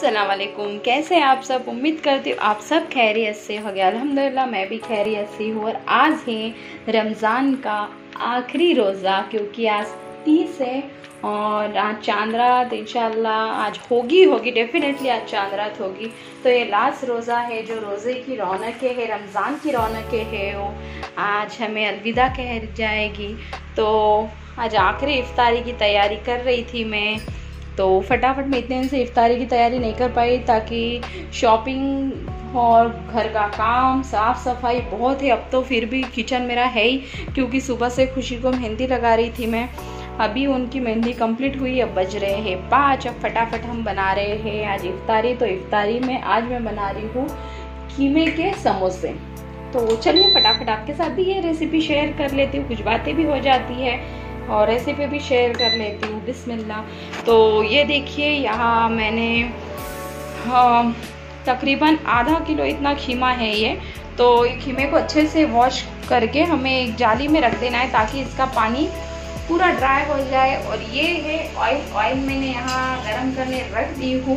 अस्सलाम वालेकुम। कैसे हैं आप सब? उम्मीद करती हूँ आप सब खैरियत से होंगे। अल्हम्दुलिल्लाह मैं भी खैरियत से हूँ। और आज है रमज़ान का आखिरी रोज़ा, क्योंकि आज 30 है और आज चांद रात इंशाल्लाह आज होगी डेफिनेटली आज चांद रात होगी। तो ये लास्ट रोज़ा है, जो रोज़े की रौनकें है, रमज़ान की रौनकें है, वो आज हमें अलविदा कह जाएगी। तो आज आखिरी इफ्तारी की तैयारी कर रही थी मैं, तो फटाफट में इतने दिन से इफ्तारी की तैयारी नहीं कर पाई, ताकि शॉपिंग और घर का काम साफ़ सफाई बहुत है। अब तो फिर भी किचन मेरा है ही, क्योंकि सुबह से खुशी को मेहंदी लगा रही थी मैं। अभी उनकी मेहंदी कंप्लीट हुई, अब बज रहे हैं 5। अब फटाफट हम बना रहे हैं आज इफ्तारी। तो इफ्तारी में आज मैं बना रही हूँ कीमे के समोसे। तो चलिए फटाफट आपके साथ भी ये रेसिपी शेयर कर लेती हूँ, कुछ बातें भी हो जाती है और रेसिपी भी शेयर कर लेती हूँ। बिस्मिल्लाह। तो ये देखिए, यहाँ मैंने तकरीबन आधा किलो इतना खीमा है ये। तो खीमे को अच्छे से वॉश करके हमें एक जाली में रख देना है, ताकि इसका पानी पूरा ड्राई हो जाए। और ये है ऑयल मैंने यहाँ गरम करने रख दी हूँ।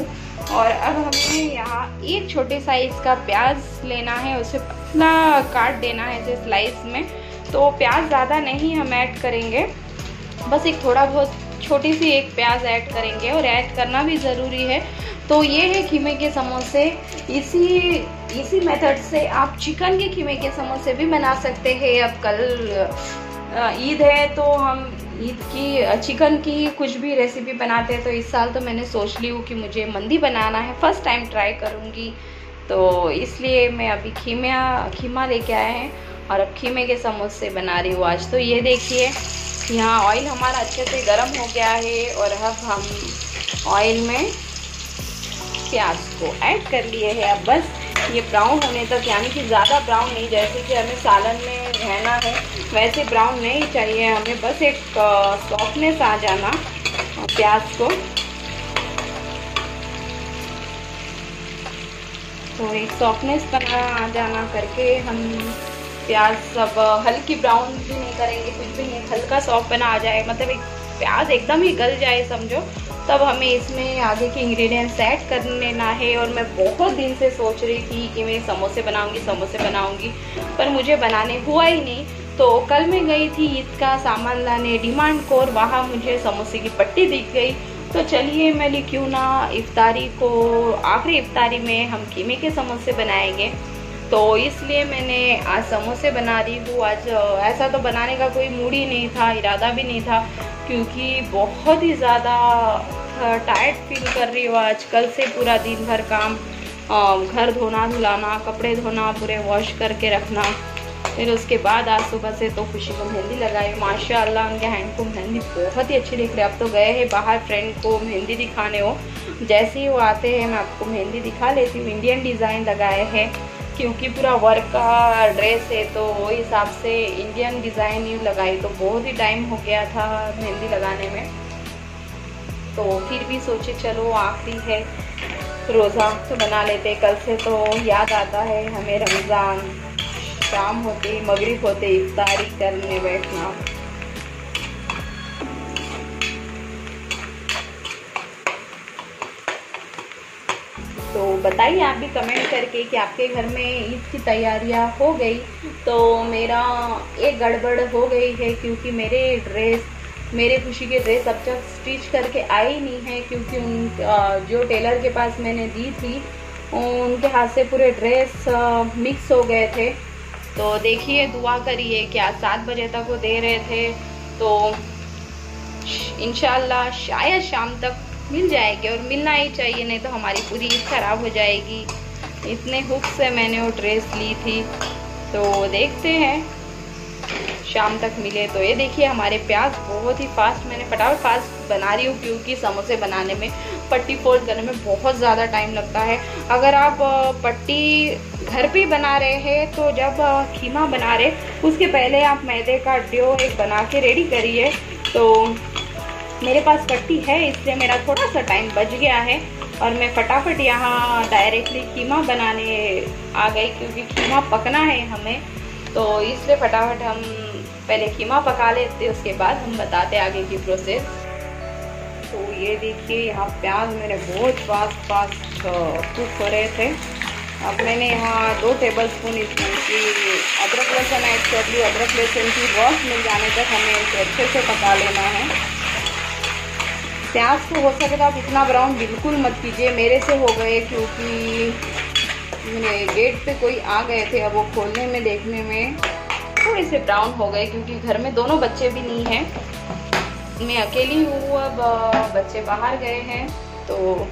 और अब हमें यहाँ एक छोटे साइज़ का प्याज लेना है, उसे पतला काट देना है ऐसे स्लाइस में। तो प्याज ज़्यादा नहीं हम ऐड करेंगे, बस एक थोड़ा बहुत छोटी सी एक प्याज ऐड करेंगे, और ऐड करना भी ज़रूरी है। तो ये है खीमे के समोसे। इसी मेथड से आप चिकन के खीमे के समोसे भी बना सकते हैं। अब कल ईद है, तो हम ईद की चिकन की कुछ भी रेसिपी बनाते हैं। तो इस साल तो मैंने सोच ली हूँ कि मुझे मंदी बनाना है, फर्स्ट टाइम ट्राई करूँगी। तो इसलिए मैं अभी खीमा लेके आए हैं और अब खीमे के समोसे बना रही हूँ आज। तो ये देखिए, यहाँ ऑयल हमारा अच्छे से गर्म हो गया है, और अब हम ऑयल में प्याज को ऐड कर लिए हैं। अब बस ये ब्राउन होने तक, यानी कि ज़्यादा ब्राउन नहीं, जैसे कि हमें सालन में रहना है वैसे ब्राउन नहीं चाहिए हमें, बस एक सॉफ्टनेस आ जाना प्याज को। तो एक सॉफ्टनेस बना आ जाना करके हम प्याज सब हल्की ब्राउन भी नहीं करेंगे, कुछ भी नहीं, हल्का सॉफ्ट बना आ जाए, मतलब एक प्याज एकदम ही गल जाए समझो, तब हमें इसमें आगे के इंग्रेडिएंट्स ऐड कर लेना है। और मैं बहुत दिन से सोच रही थी कि मैं समोसे बनाऊंगी, पर मुझे बनाने हुआ ही नहीं। तो कल मैं गई थी ईद का सामान लाने डिमांड को, और वहाँ मुझे समोसे की पट्टी दिख गई। तो चलिए मैं क्यों ना इफ्तारी को, आखिरी इफ्तारी में हम कीमे के समोसे बनाएंगे। तो इसलिए मैंने आज समोसे बना रही हूँ। आज ऐसा तो बनाने का कोई मूड ही नहीं था, इरादा भी नहीं था, क्योंकि बहुत ही ज़्यादा टायर्ड फील कर रही हूँ आज। कल से पूरा दिन भर काम, घर धोना धुलाना, कपड़े धोना, पूरे वॉश करके रखना। फिर उसके बाद आज सुबह से तो खुशी को मेहंदी लगाई। माशाल्लाह उनके हैंड को मेहंदी बहुत ही अच्छी दिख रही है। अब तो गए हैं बाहर फ्रेंड को मेहंदी दिखाने हो, जैसे ही वो आते हैं मैं आपको मेहंदी दिखा लेती हूँ। इंडियन डिज़ाइन लगाए हैं, क्योंकि पूरा वर्क का ड्रेस है, तो वो हिसाब से इंडियन डिज़ाइन ही लगाई। तो बहुत ही टाइम हो गया था मेहंदी लगाने में, तो फिर भी सोचे चलो आखिरी है रोज़ा तो बना लेते। कल से तो याद आता है हमें रमज़ान, शाम होते मगरिब होते इफ्तारी करने बैठना। तो बताइए आप भी कमेंट करके कि आपके घर में ईद की तैयारियां हो गई। तो मेरा एक गड़बड़ हो गई है, क्योंकि मेरे खुशी के ड्रेस अब तक स्टिच करके आई नहीं है, क्योंकि जो टेलर के पास मैंने दी थी उनके हाथ से पूरे ड्रेस मिक्स हो गए थे। तो देखिए दुआ करिए कि आज 7 बजे तक वो दे रहे थे, तो इंशाल्लाह शायद शाम तक मिल जाएगी, और मिलना ही चाहिए, नहीं तो हमारी पूरी ईद खराब हो जाएगी। इतने हुक से मैंने वो ड्रेस ली थी, तो देखते हैं शाम तक मिले। तो ये देखिए हमारे प्याज बहुत ही फास्ट, मैंने फटाफट फास्ट बना रही हूँ, क्योंकि समोसे बनाने में पट्टी फोल्ड करने में बहुत ज़्यादा टाइम लगता है। अगर आप पट्टी घर पे बना रहे हैं, तो जब खीमा बना रहे उसके पहले आप मैदे का डो एक बना के रेडी करिए। तो मेरे पास पट्टी है, इसलिए मेरा थोड़ा सा टाइम बच गया है, और मैं फटाफट यहाँ डायरेक्टली कीमा बनाने आ गई, क्योंकि कीमा पकना है हमें। तो इसलिए फटाफट हम पहले कीमा पका लेते, उसके बाद हम बताते आगे की प्रोसेस। तो ये देखिए यहाँ प्याज मेरे बहुत फास्ट कुक हो रहे थे। अब मैंने यहाँ 2 टेबलस्पून इसमें की अदरक लहसुन ऐड कर ली। अदरक लहसुन की रस मिल जाने तक हमें इसे अच्छे से पका लेना है। प्याज को हो सके तो आप इतना ब्राउन बिल्कुल मत कीजिए, मेरे से हो गए क्योंकि मेरे गेट पे कोई आ गए थे। अब वो खोलने में देखने में थोड़े से ब्राउन हो गए क्योंकि घर में दोनों बच्चे भी नहीं हैं, मैं अकेली हूँ। अब बच्चे बाहर गए हैं तो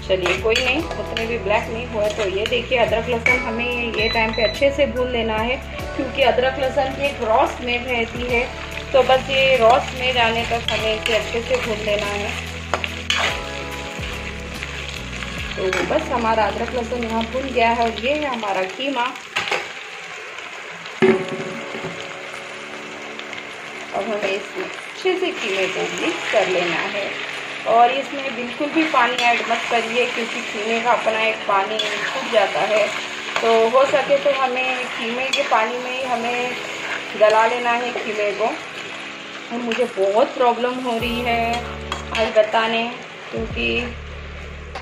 चलिए कोई नहीं, उतने भी ब्लैक नहीं हुए। तो ये देखिए अदरक लहसुन हमें ये टाइम पे अच्छे से भून लेना है क्योंकि अदरक लहसुन की एक रॉ स्मेल रहती है। तो बस ये रॉ स्मेल आने तक हमें इसे अच्छे से भून लेना है। तो बस हमारा अदरक लहसुन यहाँ भून गया है और ये है हमारा कीमा। अब हमें इसमें अच्छे से कीमे को मिक्स कर लेना है और इसमें बिल्कुल भी पानी ऐड मत करिए क्योंकि कीमे का अपना एक पानी छूट जाता है। तो हो सके तो हमें कीमे के पानी में ही हमें गला लेना है कीमे को। और मुझे बहुत प्रॉब्लम हो रही है आज बताने, क्योंकि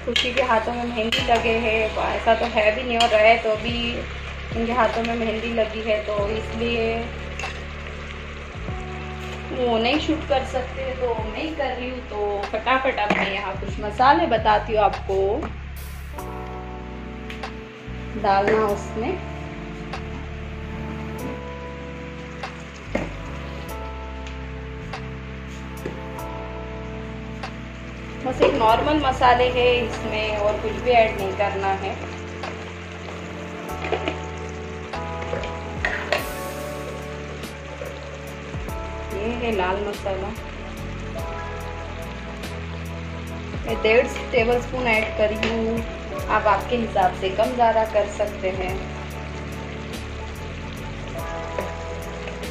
खुशी के हाथों में मेहंदी लगे हैं। ऐसा तो है भी नहीं, और रहे तो भी उनके हाथों में मेहंदी लगी है, तो इसलिए वो नहीं शूट कर सकते तो मैं ही कर रही हूँ। तो फटाफट अब मैं यहाँ कुछ मसाले बताती हूँ आपको डालना उसमें। बस एक नॉर्मल मसाले है इसमें और कुछ भी ऐड नहीं करना है। ये है लाल मसाला, मैं 1.5 टेबलस्पून ऐड करी हूँ। आप आपके हिसाब से कम ज़्यादा कर सकते हैं।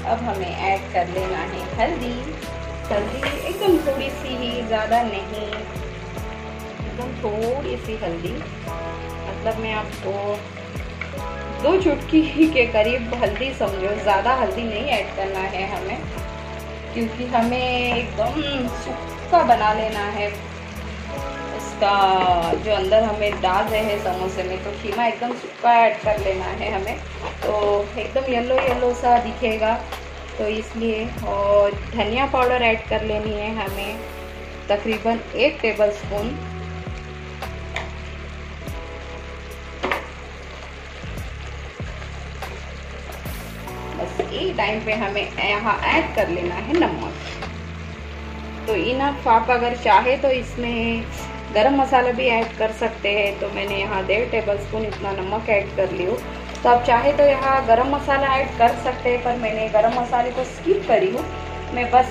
अब हमें ऐड कर लेना है हल्दी। हल्दी एकदम थोड़ी सी ही, ज़्यादा नहीं, एकदम थोड़ी सी हल्दी। मतलब मैं आपको 2 चुटकी के करीब हल्दी समझो, ज़्यादा हल्दी नहीं ऐड करना है हमें, क्योंकि हमें एकदम सूखा बना लेना है इसका जो अंदर हमें डाल रहे हैं समोसे में। तो कीमा एकदम सूखा ऐड कर लेना है हमें, तो एकदम येलो येलो सा दिखेगा, तो इसलिए। और धनिया पाउडर ऐड कर लेनी है हमें तकरीबन 1 टेबलस्पून। बस एक टाइम पे हमें यहाँ ऐड कर लेना है नमक। तो इनफ, आप अगर चाहे तो इसमें गरम मसाला भी ऐड कर सकते हैं। तो मैंने यहाँ 1.5 टेबलस्पून इतना नमक ऐड कर लियो। तो आप चाहे तो यहाँ गरम मसाला ऐड कर सकते हैं, पर मैंने गरम मसाले को स्किप करी हूँ। मैं बस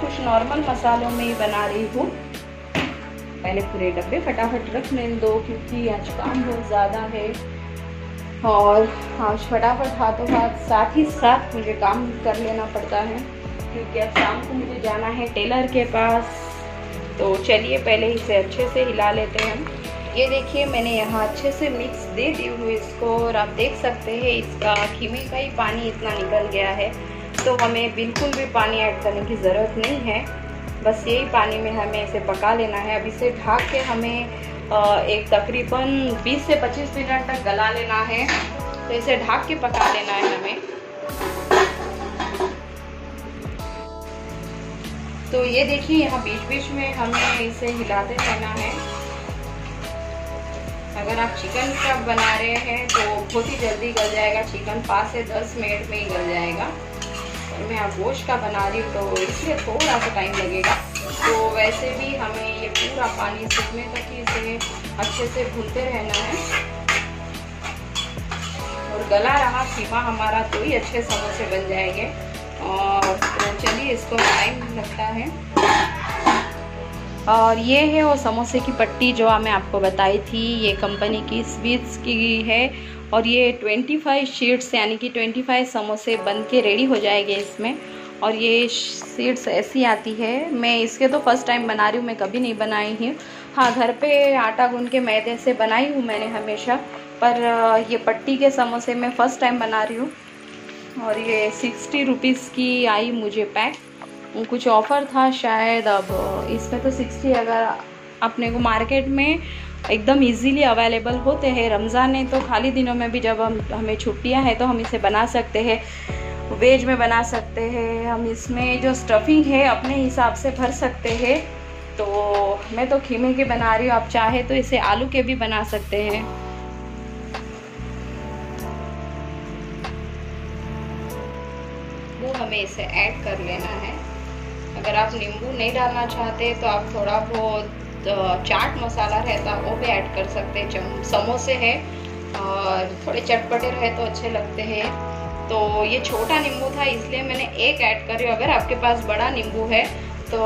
कुछ नॉर्मल मसालों में ही बना रही हूँ। पहले पूरे डब्बे फटाफट रख लेने दो क्योंकि आज काम बहुत ज़्यादा है और आज फटाफट हाथों हाथ साथ ही साथ मुझे काम कर लेना पड़ता है क्योंकि अब शाम को मुझे जाना है टेलर के पास। तो चलिए पहले इसे अच्छे से हिला लेते हैं। ये देखिए मैंने यहाँ अच्छे से मिक्स दे दी हुई इसको, और आप देख सकते हैं इसका कीमे का ही पानी इतना निकल गया है। तो हमें बिल्कुल भी पानी ऐड करने की ज़रूरत नहीं है, बस यही पानी में हमें इसे पका लेना है। अब इसे ढक के हमें एक तकरीबन 20 से 25 मिनट तक गला लेना है। तो इसे ढक के पका लेना है हमें। तो ये देखिए यहाँ बीच बीच में हमें इसे हिलाते रहना है। अगर आप चिकन का बना रहे हैं तो बहुत ही जल्दी गल जाएगा, चिकन 5 से 10 मिनट में ही गल जाएगा। और मैं आप गोश्त का बना रही हूँ तो इसलिए थोड़ा सा टाइम लगेगा। तो वैसे भी हमें ये पूरा पानी सूखने तक ही इसे अच्छे से भूनते रहना है। और गला रहा कीमा हमारा तो ही अच्छे समोसे बन जाएंगे। और तो चलिए इसको टाइम लगता है। और ये है वो समोसे की पट्टी जो मैं आपको बताई थी, ये कंपनी की स्वीट्स की है। और ये 25 शीट्स यानी कि 25 समोसे बन के रेडी हो जाएंगे इसमें। और ये शीट्स ऐसी आती है, मैं इसके तो फर्स्ट टाइम बना रही हूँ, मैं कभी नहीं बनाई हूँ। हाँ, घर पे आटा गूंद के मैदे से बनाई हूँ मैंने हमेशा, पर ये पट्टी के समोसे मैं फ़र्स्ट टाइम बना रही हूँ। और ये 60 रुपीज़ की आई मुझे पैक, कुछ ऑफ़र था शायद। अब इसमें तो 60, अगर अपने को मार्केट में एकदम इजीली अवेलेबल होते हैं। रमज़ान है तो खाली दिनों में भी जब हमें छुट्टियां हैं तो हम इसे बना सकते हैं। वेज में बना सकते हैं, हम इसमें जो स्टफिंग है अपने हिसाब से भर सकते हैं। तो मैं तो खीमे के बना रही हूँ, आप चाहे तो इसे आलू के भी बना सकते हैं। वो हमें इसे ऐड कर लेना है। अगर आप नींबू नहीं डालना चाहते तो आप थोड़ा बहुत चाट मसाला रहता वो भी ऐड कर सकते हैं। समोसे हैं और थोड़े चटपटे रहे तो अच्छे लगते हैं। तो ये छोटा नींबू था इसलिए मैंने एक ऐड कर रही हूँ। अगर आपके पास बड़ा नींबू है तो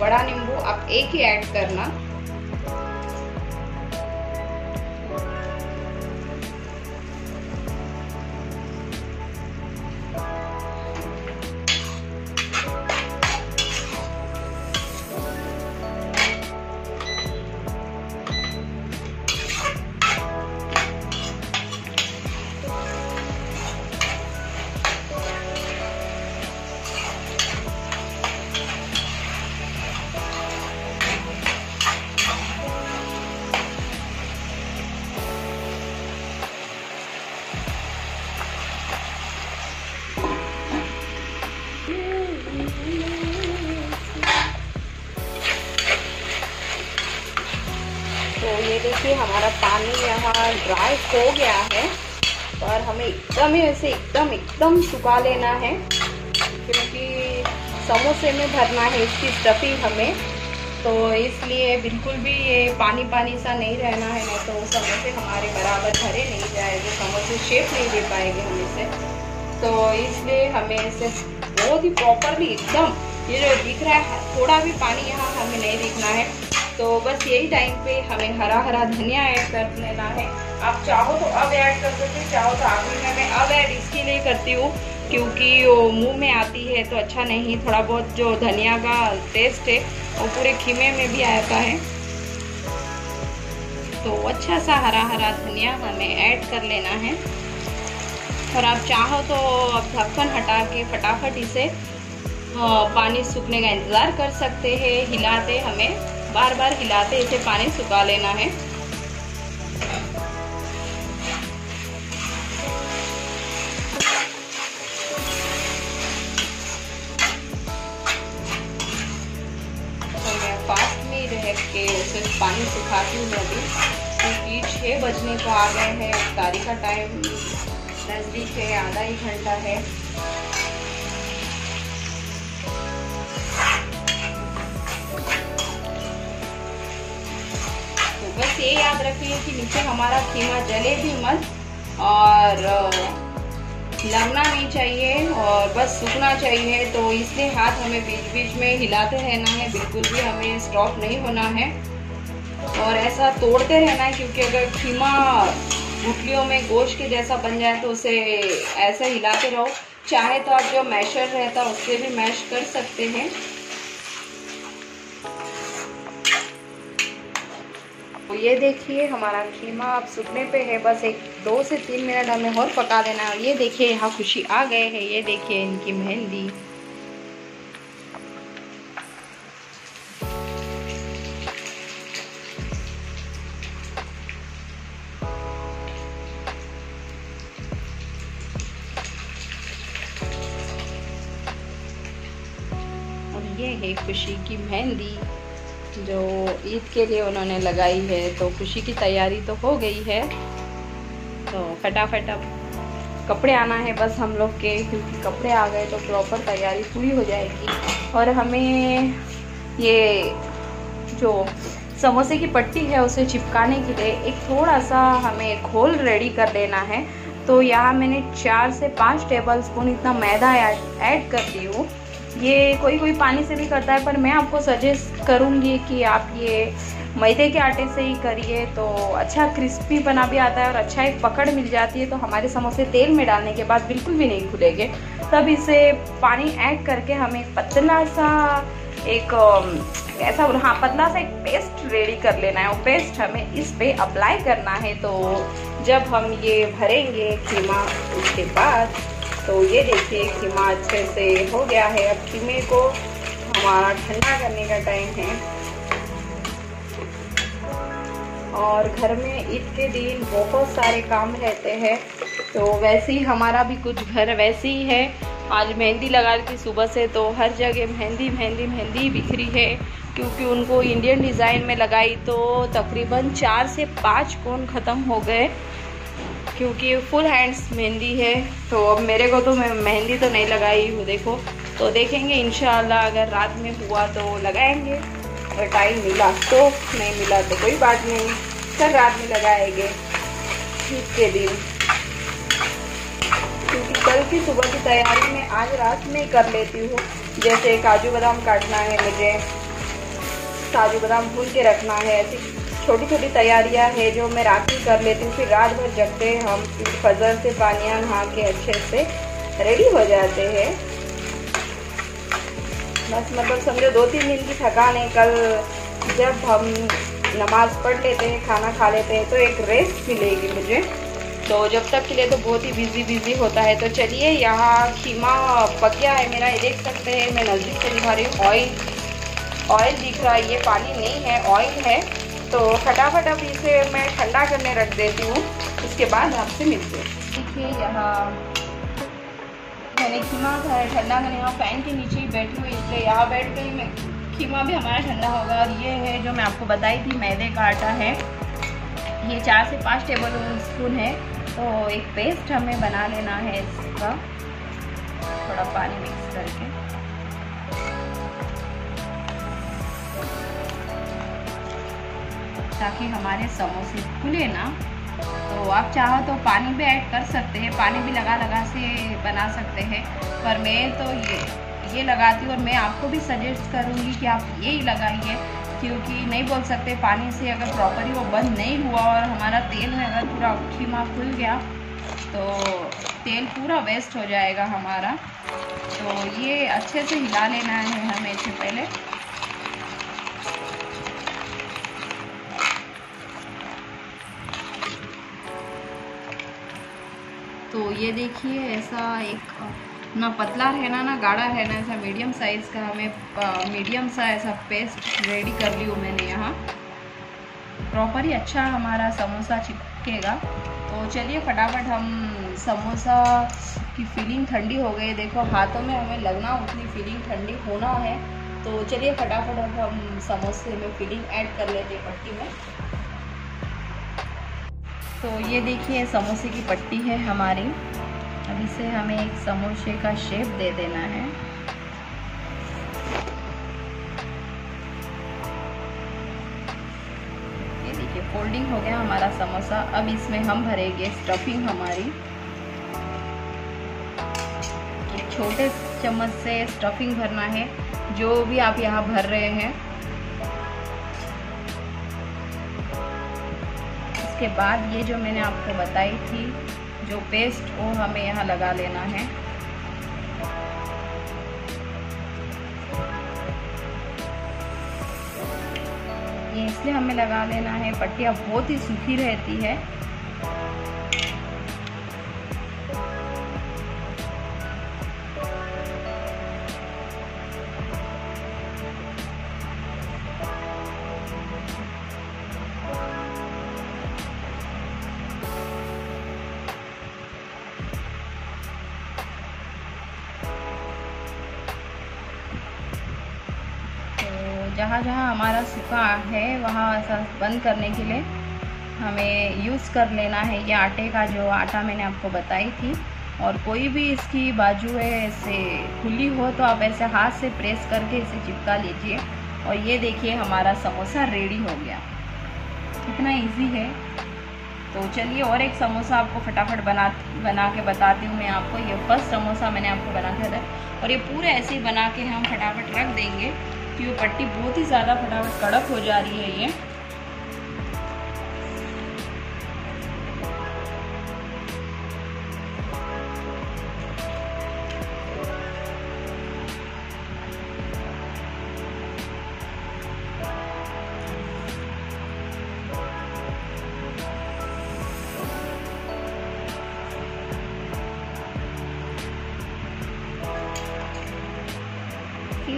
बड़ा नींबू आप एक ही ऐड करना। तो ये देखिए हमारा पानी यहाँ ड्राई हो गया है और हमें एकदम ही ऐसे एकदम सुखा लेना है, क्योंकि समोसे में भरना है इसकी स्टफिंग हमें। तो इसलिए बिल्कुल भी ये पानी पानी सा नहीं रहना है, नहीं तो समोसे हमारे बराबर भरे नहीं जाएंगे, समोसे शेप नहीं दे पाएंगे हम इसे। तो इसलिए हमें इसे बहुत ही प्रॉपरली एकदम, ये जो दिख रहा है थोड़ा भी पानी यहाँ हमें नहीं दिखना है। तो बस यही टाइम पे हमें हरा हरा धनिया ऐड कर लेना है। आप चाहो तो अब ऐड कर सकते हैं, चाहो तो आखिर में मैं अब ऐड इसके लिए करती हूँ क्योंकि वो मुंह में आती है तो अच्छा नहीं, थोड़ा बहुत जो धनिया का टेस्ट है वो पूरे खीमे में भी आता है। तो अच्छा सा हरा हरा धनिया हमें ऐड कर लेना है। और आप चाहो तो अब ढक्कन हटा के फटाफट इसे पानी सूखने का इंतज़ार कर सकते हैं। हिलाते हमें बार बार हिलाते इसे पानी सुखा लेना है। तो मैं फास्ट में रह के उसे पानी सुखाती हूँ अभी, क्योंकि 6 बजने को आ गए हैं, इफ्तारी का टाइम नज़दीक है, आधा ही घंटा है। बस ये याद रखिए कि नीचे हमारा खीमा जले भी मत और लगना नहीं चाहिए और बस सूखना चाहिए। तो इसलिए हाथ हमें बीच बीच में हिलाते रहना है, बिल्कुल भी हमें स्टॉप नहीं होना है और ऐसा तोड़ते रहना है, क्योंकि अगर खीमा गुठलियों में गोश्त के जैसा बन जाए तो उसे ऐसे हिलाते रहो। चाहे तो आप जो मैशर रहता है उससे भी मैश कर सकते हैं। तो ये देखिए हमारा खीमा अब सूखने पे है, बस 2 से 3 मिनट हमें और पका देना है। ये देखिए यहाँ खुशी आ गए हैं, ये देखिए इनकी मेहंदी। और ये है खुशी की मेहंदी जो ईद के लिए उन्होंने लगाई है। तो खुशी की तैयारी तो हो गई है, तो फटाफट अब कपड़े आना है बस हम लोग के, क्योंकि कपड़े आ गए तो प्रॉपर तैयारी पूरी हो जाएगी। और हमें ये जो समोसे की पट्टी है उसे चिपकाने के लिए एक थोड़ा सा हमें घोल रेडी कर लेना है। तो यहाँ मैंने 4 से 5 टेबल स्पून इतना मैदा ऐड कर दी हूँ। ये कोई पानी से भी करता है, पर मैं आपको सजेस्ट करूँगी कि आप ये मैदे के आटे से ही करिए, तो अच्छा क्रिस्पी बना भी आता है और अच्छा एक पकड़ मिल जाती है। तो हमारे समोसे तेल में डालने के बाद बिल्कुल भी नहीं खुलेंगे। तब इसे पानी ऐड करके हमें पतला सा एक ऐसा पतला सा एक पेस्ट रेडी कर लेना है। वो पेस्ट हमें इस पे अप्लाई करना है। तो जब हम ये भरेंगे खीमा उसके बाद, तो ये देखिए खीमा अच्छे से हो गया है। अब खीमे को हमारा ठंडा करने का टाइम है और घर में ईद के दिन बहुत सारे काम रहते हैं, तो वैसे ही हमारा भी कुछ घर वैसे ही है। आज मेहंदी लगा रही थी सुबह से, तो हर जगह मेहंदी मेहंदी मेहंदी बिखरी है, क्योंकि उनको इंडियन डिज़ाइन में लगाई तो तकरीबन 4 से 5 कोन ख़त्म हो गए, क्योंकि फुल हैंड्स मेहंदी है। तो अब मेरे को तो मैं मेहंदी तो नहीं लगाई हूँ, देखो। तो देखेंगे इंशाल्लाह, अगर रात में हुआ तो लगाएंगे, अगर टाइम मिला तो, नहीं मिला तो कोई बात नहीं, कल रात में लगाएंगे ईद के दिन, क्योंकि कल की सुबह की तैयारी मैं आज रात में कर लेती हूँ। जैसे काजू बादाम काटना है मुझे, काजू बादाम भून के रखना है, ऐसी छोटी छोटी तैयारियां है जो मैं रात में कर लेती हूँ। फिर रात भर जगते हैं हम, फिर फजर से पानियाँ नहा के अच्छे से रेडी हो जाते हैं। बस मतलब समझो 2-3 दिन की थकान है। कल जब हम नमाज पढ़ लेते हैं, खाना खा लेते हैं, तो एक रेस्ट मिलेगी मुझे, तो जब तक के लिए तो बहुत ही बिजी होता है। तो चलिए, यहाँ खीमा पक गया है मेरा, ये देख सकते हैं, मैं नज़दीक से दिखा रही हूँ। ऑयल दिख रहा है, ये पानी नहीं है, ऑयल है। तो फटाफट अब इसे मैं ठंडा करने रख देती हूँ, उसके बाद आपसे मिलते हैं। देखिए, यहाँ मैंने खीमा खाया ठंडा करने, यहाँ फैन के नीचे ही बैठी हुई, इसलिए यहाँ बैठ गई मैं। खीमा भी हमारा ठंडा होगा। और ये है जो मैं आपको बताई थी, मैदे का आटा है, ये 4 से 5 टेबल स्पून है। तो एक पेस्ट हमें बना लेना है इसका, थोड़ा पानी मिक्स करके। ताकि हमारे समोसे फूले ना। तो आप चाहो तो पानी भी ऐड कर सकते हैं, पानी भी लगा से बना सकते हैं, पर मैं तो ये लगाती हूँ। और मैं आपको भी सजेस्ट करूँगी कि आप यही लगाइए, क्योंकि नहीं बोल सकते पानी से अगर प्रॉपरली वो बंद नहीं हुआ और हमारा तेल में अगर पूरा खीमा खुल गया तो तेल पूरा वेस्ट हो जाएगा हमारा। तो ये अच्छे से हिला लेना है हमें इससे पहले। तो ये देखिए, ऐसा एक ना पतला रहना ना गाढ़ा रहना, ऐसा मीडियम साइज़ का हमें मीडियम सा ऐसा पेस्ट रेडी कर ली हूँ मैंने यहाँ। प्रॉपर ही अच्छा हमारा समोसा चिपकेगा। तो चलिए फटाफट, हम समोसा की फीलिंग ठंडी हो गई, देखो हाथों में हमें लगना उतनी फीलिंग ठंडी होना है। तो चलिए फटाफट अब हम समोसे में फीलिंग ऐड कर लेते हैं पट्टी में। तो ये देखिए, समोसे की पट्टी है हमारी। अब इसे हमें एक समोसे का शेप दे देना है। ये देखिए, फोल्डिंग हो गया हमारा समोसा। अब इसमें हम भरेंगे स्टफिंग हमारी। एक छोटे चम्मच से स्टफिंग भरना है, जो भी आप यहाँ भर रहे हैं। उसके बाद ये जो मैंने आपको बताई थी जो पेस्ट, वो हमें यहाँ लगा लेना है। ये इसलिए हमें लगा लेना है, पट्टियाँ बहुत ही सूखी रहती है। जहाँ जहाँ हमारा सूखा है वहाँ ऐसा बंद करने के लिए हमें यूज़ कर लेना है ये आटे का, जो आटा मैंने आपको बताई थी। और कोई भी इसकी बाजू है ऐसे खुली हो तो आप ऐसे हाथ से प्रेस करके इसे चिपका लीजिए। और ये देखिए, हमारा समोसा रेडी हो गया। कितना इजी है। तो चलिए, और एक समोसा आपको फटाफट बना के बताती हूँ मैं आपको। ये फर्स्ट समोसा मैंने आपको बना के बताया, और ये पूरे ऐसे ही बना के हम फटाफट रख देंगे, क्योंकि पट्टी बहुत ही ज़्यादा फटाफट कड़क हो जा रही है ये।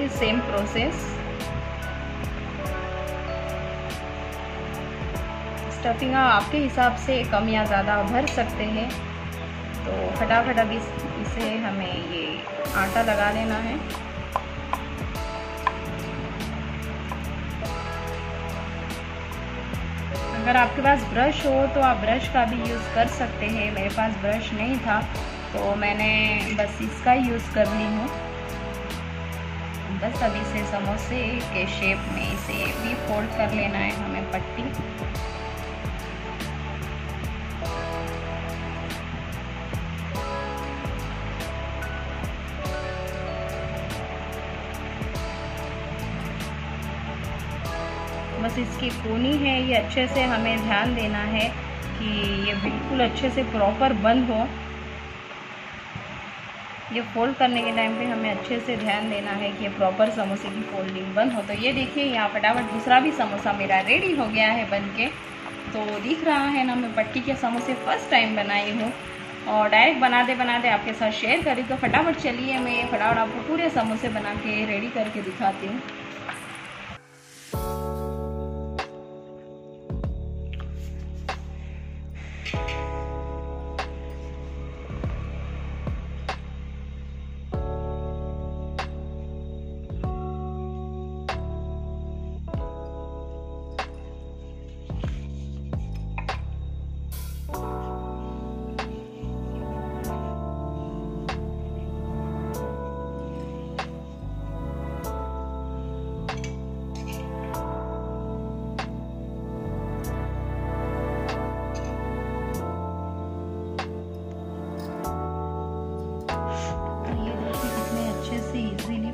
सेम प्रोसेस, स्टफिंग आपके हिसाब से कम या ज़्यादा भर सकते हैं। तो फटाफट अभी इसे हमें ये आटा लगा लेना है। अगर आपके पास ब्रश हो तो आप ब्रश का भी यूज़ कर सकते हैं। मेरे पास ब्रश नहीं था तो मैंने बस इसका ही यूज़ कर ली हूँ। बस अभी से समोसे के शेप में इसे भी फोल्ड कर लेना है हमें पट्टी। बस इसकी कोनी है ये अच्छे से हमें ध्यान देना है कि ये बिल्कुल अच्छे से प्रॉपर बंद हो। ये फोल्ड करने के टाइम पे हमें अच्छे से ध्यान देना है कि ये प्रॉपर समोसे की फोल्डिंग बंद हो। तो ये देखिए यहाँ फटाफट दूसरा भी समोसा मेरा रेडी हो गया है बनके। तो दिख रहा है ना, मैं पट्टी के समोसे फर्स्ट टाइम बनाई हूँ और डायरेक्ट बनाते बनाते आपके साथ शेयर करी। तो फटाफट चलिए मैं फटाफट आपको पूरे समोसे बना के रेडी करके दिखाती हूँ।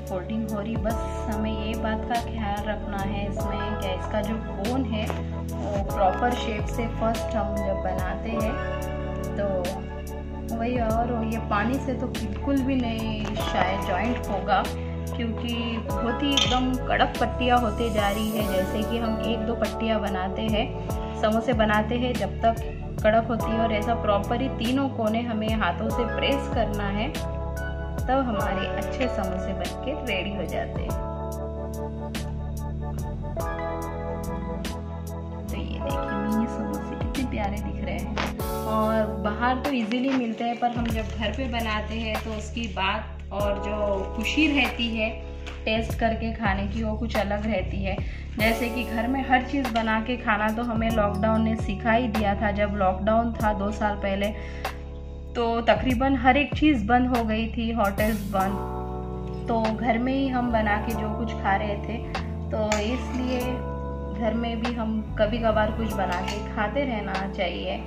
फोल्डिंग हो रही। बस हमें ये बात का ख्याल रखना है इसमें कि इसका जो कोन है वो प्रॉपर शेप से फर्स्ट हम जब बनाते हैं तो वही। और ये पानी से तो बिल्कुल भी नहीं शायद जॉइंट होगा, क्योंकि बहुत ही एकदम कड़क पट्टियाँ होते जा रही है। जैसे कि हम 1-2 पट्टियाँ बनाते हैं, समोसे बनाते हैं, जब तक कड़क होती है। और ऐसा प्रॉपर ही तीनों कोने हमें हाथों से प्रेस करना है, तब हमारे अच्छे समोसे बनके रेडी हो जाते हैं। तो ये देखिए मिनी समोसे कितने प्यारे दिख रहे हैं। और बाहर तो इजीली मिलते हैं, पर हम जब घर पे बनाते हैं तो उसकी बात और जो खुशी रहती है टेस्ट करके खाने की वो कुछ अलग रहती है। जैसे कि घर में हर चीज़ बना के खाना तो हमें लॉकडाउन ने सिखा ही दिया था। जब लॉकडाउन था 2 साल पहले तो तकरीबन हर एक चीज़ बंद हो गई थी, होटल्स बंद। तो घर में ही हम बना के जो कुछ खा रहे थे, तो इसलिए घर में भी हम कभी कभार कुछ बना के खाते रहना चाहिए।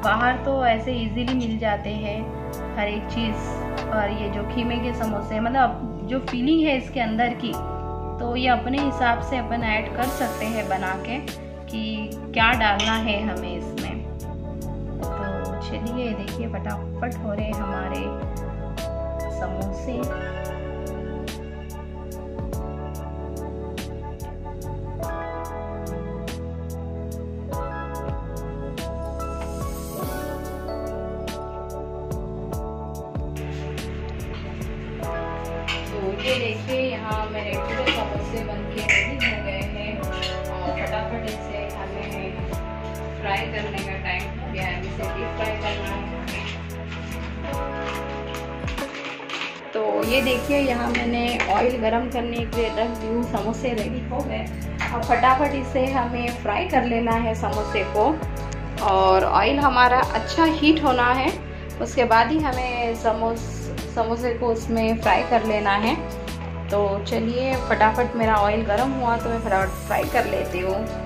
बाहर तो ऐसे इजीली मिल जाते हैं हर एक चीज़। और ये जो खीमे के समोसे, मतलब जो फीलिंग है इसके अंदर की, तो ये अपने हिसाब से अपन ऐड कर सकते हैं बना के कि क्या डालना है हमें इसमें। चलिए देखिए फटाफट हो रहे हमारे समोसे। तो ये देखिए यहाँ मेरे पूरे समोसे बनके रेडी हो गए हैं और फटाफट इसे हमें फ्राई करने का टाइम हो गया है। इसे डीप फ्राई करना है। तो ये देखिए यहाँ मैंने ऑयल गरम करने के लिए रख दी हूँ। समोसे रेडी हो गए और फटाफट इसे हमें फ्राई कर लेना है समोसे को। और ऑयल हमारा अच्छा हीट होना है, उसके बाद ही हमें समोसे को उसमें फ्राई कर लेना है। तो चलिए फटाफट मेरा ऑयल गरम हुआ तो मैं फटाफट फ्राई कर लेती हूँ।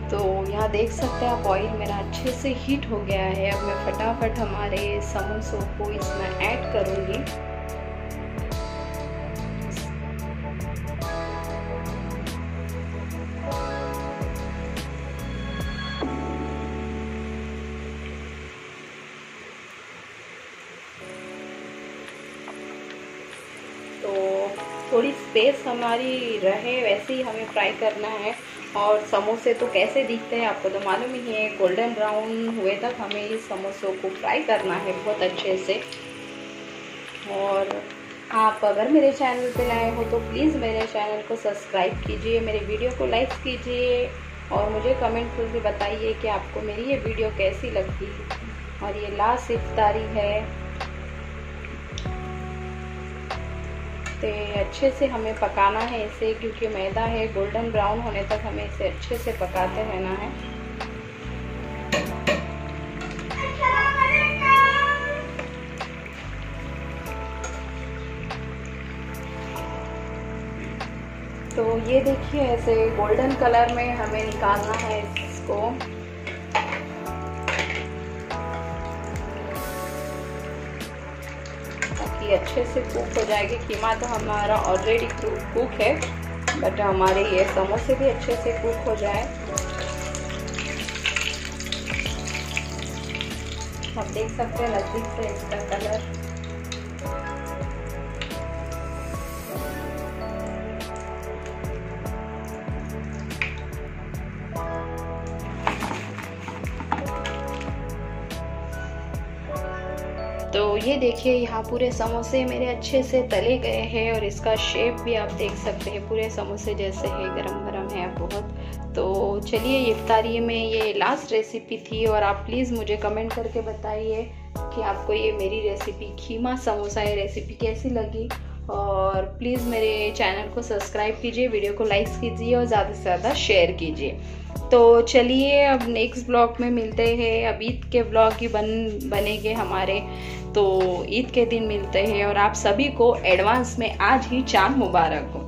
तो यहाँ देख सकते हैं आप ऑयल मेरा अच्छे से हीट हो गया है। अब मैं फटाफट हमारे समोसों को इसमें ऐड करूँगी। तो थोड़ी स्पेस हमारी रहे वैसे ही हमें फ्राई करना है। और समोसे तो कैसे दिखते हैं आपको तो मालूम ही है, गोल्डन ब्राउन हुए तक हमें इस समोसों को फ्राई करना है बहुत अच्छे से। और आप अगर मेरे चैनल पे नए हो तो प्लीज़ मेरे चैनल को सब्सक्राइब कीजिए, मेरे वीडियो को लाइक कीजिए और मुझे कमेंट करके बताइए कि आपको मेरी ये वीडियो कैसी लगी। और ये लास्ट इफ्तारी है, तो अच्छे से हमें पकाना है इसे, क्योंकि मैदा है, गोल्डन ब्राउन होने तक हमें इसे अच्छे से पकाते रहना है। तो ये देखिए ऐसे गोल्डन कलर में हमें निकालना है इसको। ताकि अच्छे से कुक हो जाएगी। कीमा तो हमारा ऑलरेडी कुक है, बट हमारे ये समोसे भी अच्छे से कुक हो जाए। आप देख सकते हैं नजदीक से इसका कलर। तो ये देखिए यहाँ पूरे समोसे मेरे अच्छे से तले गए हैं और इसका शेप भी आप देख सकते हैं पूरे समोसे जैसे है, गरम गरम है बहुत। तो चलिए इफ्तारी में ये लास्ट रेसिपी थी और आप प्लीज़ मुझे कमेंट करके बताइए कि आपको ये मेरी रेसिपी खीमा समोसा ये रेसिपी कैसी लगी। और प्लीज़ मेरे चैनल को सब्सक्राइब कीजिए, वीडियो को लाइक कीजिए और ज़्यादा से ज़्यादा शेयर कीजिए। तो चलिए अब नेक्स्ट ब्लॉग में मिलते हैं। अब ईद के ब्लॉग ही बनेंगे हमारे, तो ईद के दिन मिलते हैं। और आप सभी को एडवांस में आज ही चांद मुबारक हो।